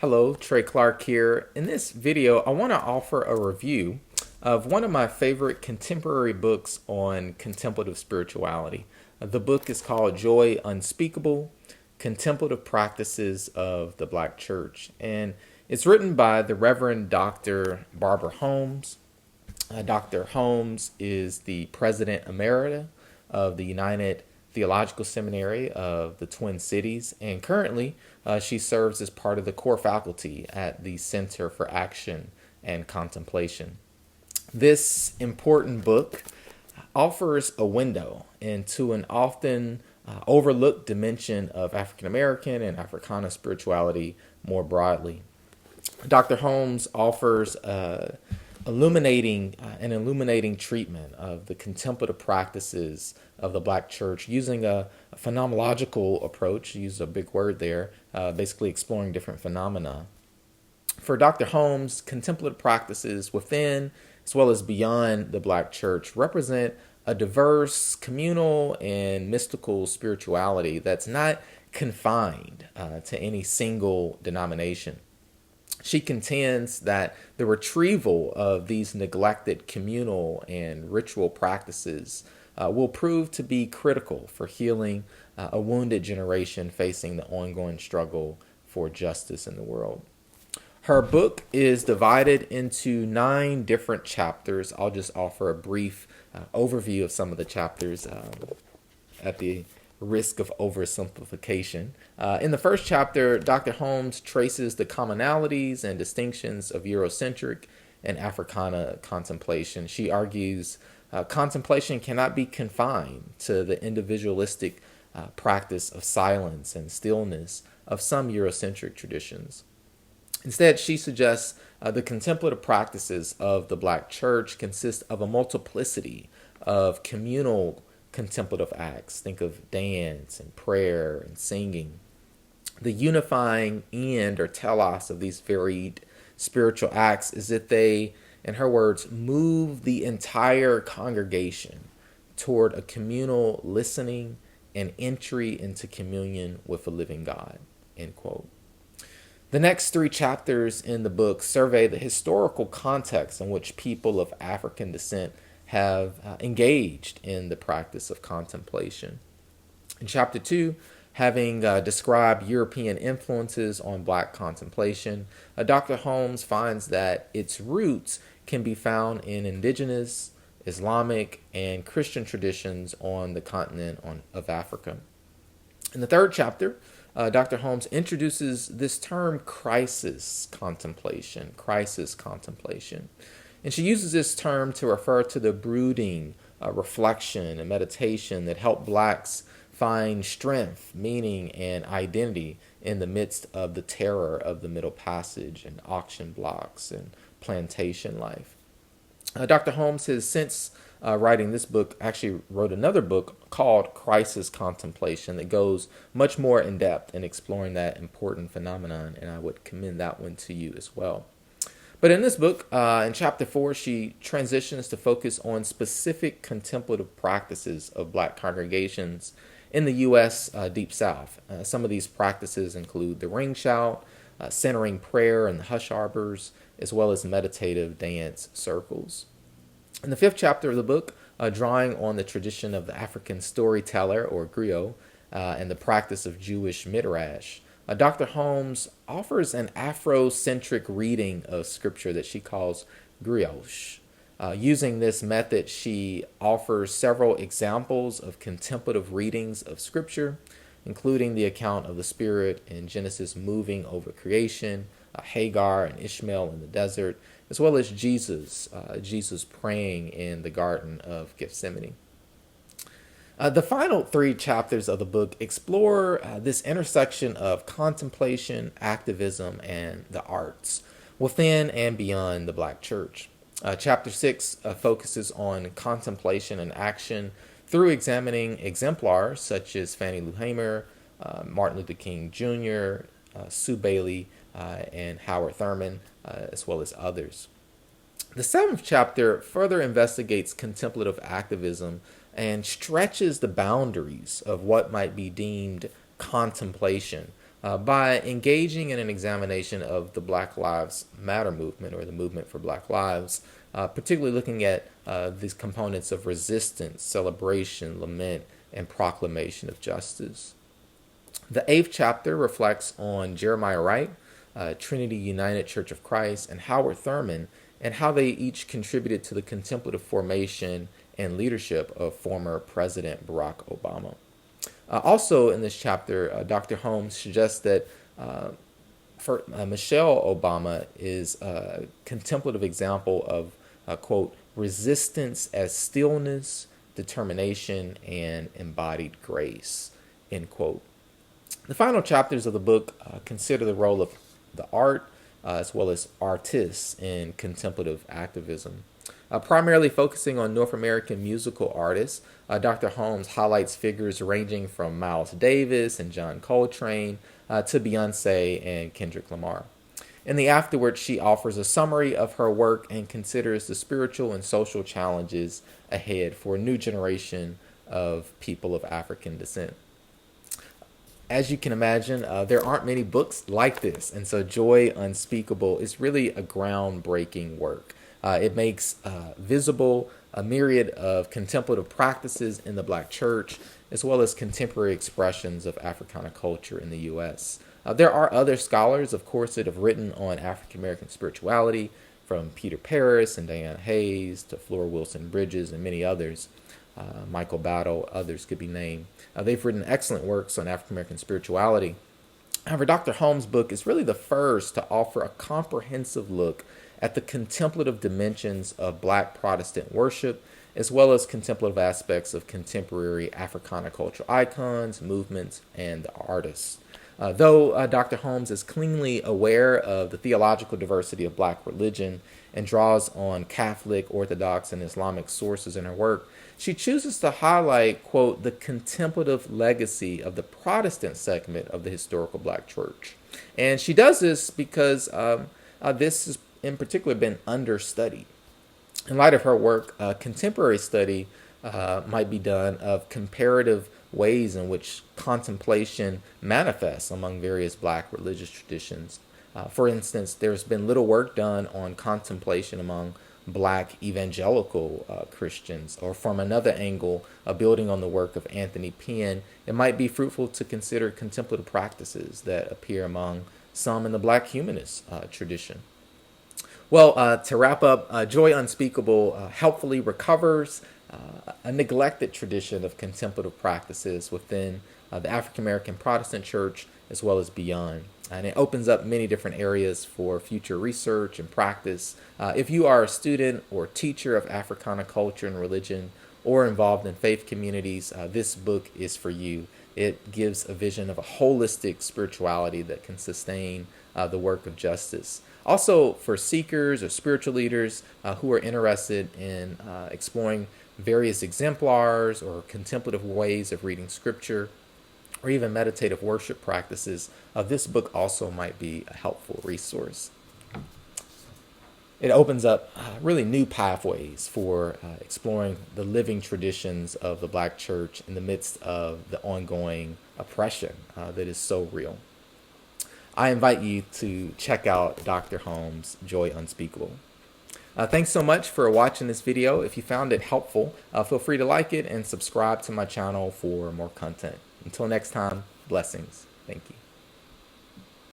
Hello, Trey Clark here. In this video, I want to offer a review of one of my favorite contemporary books on contemplative spirituality. The book is called Joy Unspeakable, Contemplative Practices of the Black Church. And it's written by the Reverend Dr. Barbara Holmes. Dr. Holmes is the President Emerita of the United Theological Seminary of the Twin Cities, and currently she serves as part of the core faculty at the Center for Action and Contemplation. This important book offers a window into an often overlooked dimension of African American and Africana spirituality more broadly. Dr. Holmes offers an illuminating treatment of the contemplative practices of the Black church using a phenomenological approach, use a big word there, basically exploring different phenomena. For Dr. Holmes, contemplative practices within as well as beyond the Black church represent a diverse communal and mystical spirituality that's not confined to any single denomination. She contends that the retrieval of these neglected communal and ritual practices will prove to be critical for healing a wounded generation facing the ongoing struggle for justice in the world. Her book is divided into 9 different chapters. I'll just offer a brief overview of some of the chapters at the risk of oversimplification. In the first chapter, Dr. Holmes traces the commonalities and distinctions of Eurocentric and Africana contemplation. She argues contemplation cannot be confined to the individualistic practice of silence and stillness of some Eurocentric traditions. Instead, she suggests the contemplative practices of the Black church consist of a multiplicity of communal contemplative acts. Think of dance and prayer and singing. The unifying end or telos of these varied spiritual acts is that they, in her words, move the entire congregation toward a communal listening and entry into communion with a living God, end quote. The next 3 chapters in the book survey the historical context in which people of African descent have engaged in the practice of contemplation. In chapter 2, having described European influences on Black contemplation, Dr. Holmes finds that its roots can be found in indigenous, Islamic, and Christian traditions on the continent of Africa. In the 3rd chapter, Dr. Holmes introduces this term crisis contemplation. And she uses this term to refer to the brooding, reflection, and meditation that help Blacks find strength, meaning, and identity in the midst of the terror of the Middle Passage and auction blocks and plantation life. Dr. Holmes has since writing this book actually wrote another book called Crisis Contemplation that goes much more in depth in exploring that important phenomenon, and I would commend that one to you as well. But in this book, in chapter 4, she transitions to focus on specific contemplative practices of Black congregations in the U.S. Deep South. Some of these practices include the ring shout, centering prayer in the hush arbors, as well as meditative dance circles. In the 5th chapter of the book, drawing on the tradition of the African storyteller or griot and the practice of Jewish midrash, Dr. Holmes offers an Afrocentric reading of scripture that she calls grioche. Using this method, she offers several examples of contemplative readings of scripture, including the account of the Spirit in Genesis moving over creation, Hagar and Ishmael in the desert, as well as Jesus praying in the Garden of Gethsemane. The final 3 chapters of the book explore this intersection of contemplation, activism, and the arts within and beyond the Black church. Chapter 6 focuses on contemplation and action through examining exemplars such as Fannie Lou Hamer, Martin Luther King Jr., Sue Bailey, and Howard Thurman, as well as others. The 7th chapter further investigates contemplative activism and stretches the boundaries of what might be deemed contemplation by engaging in an examination of the Black Lives Matter movement or the movement for Black Lives, particularly looking at these components of resistance, celebration, lament, and proclamation of justice. The 8th chapter reflects on Jeremiah Wright, Trinity United Church of Christ, and Howard Thurman, and how they each contributed to the contemplative formation and leadership of former President Barack Obama. Also in this chapter, Dr. Holmes suggests that Michelle Obama is a contemplative example of, quote, resistance as stillness, determination, and embodied grace, end quote. The final chapters of the book consider the role of the art as well as artists in contemplative activism. Primarily focusing on North American musical artists, Dr. Holmes highlights figures ranging from Miles Davis and John Coltrane to Beyonce and Kendrick Lamar. In the afterword, she offers a summary of her work and considers the spiritual and social challenges ahead for a new generation of people of African descent. As you can imagine, there aren't many books like this, and so Joy Unspeakable is really a groundbreaking work. It makes visible a myriad of contemplative practices in the Black church, as well as contemporary expressions of Africana culture in the U.S. There are other scholars, of course, that have written on African American spirituality, from Peter Paris and Diana Hayes to Flora Wilson Bridges and many others. Michael Battle, others could be named. They've written excellent works on African American spirituality. However, Dr. Holmes' book is really the first to offer a comprehensive look at the contemplative dimensions of Black Protestant worship, as well as contemplative aspects of contemporary Africana cultural icons, movements, and artists. Though Dr. Holmes is cleanly aware of the theological diversity of Black religion and draws on Catholic, Orthodox, and Islamic sources in her work, she chooses to highlight, quote, the contemplative legacy of the Protestant segment of the historical Black church. And she does this because this has in particular been understudied. In light of her work, contemporary study might be done of comparative ways in which contemplation manifests among various Black religious traditions. For instance, there's been little work done on contemplation among Black evangelical Christians, or from another angle, building on the work of Anthony Penn, it might be fruitful to consider contemplative practices that appear among some in the Black humanist tradition. Well, to wrap up, Joy Unspeakable helpfully recovers a neglected tradition of contemplative practices within the African American Protestant Church as well as beyond. And it opens up many different areas for future research and practice. If you are a student or teacher of Africana culture and religion or involved in faith communities, this book is for you. It gives a vision of a holistic spirituality that can sustain the work of justice. Also, for seekers or spiritual leaders who are interested in exploring various exemplars or contemplative ways of reading scripture, or even meditative worship practices, this book also might be a helpful resource. It opens up really new pathways for exploring the living traditions of the Black church in the midst of the ongoing oppression that is so real. I invite you to check out Dr. Holmes' Joy Unspeakable. Thanks so much for watching this video. If you found it helpful, feel free to like it and subscribe to my channel for more content. Until next time, blessings. Thank you.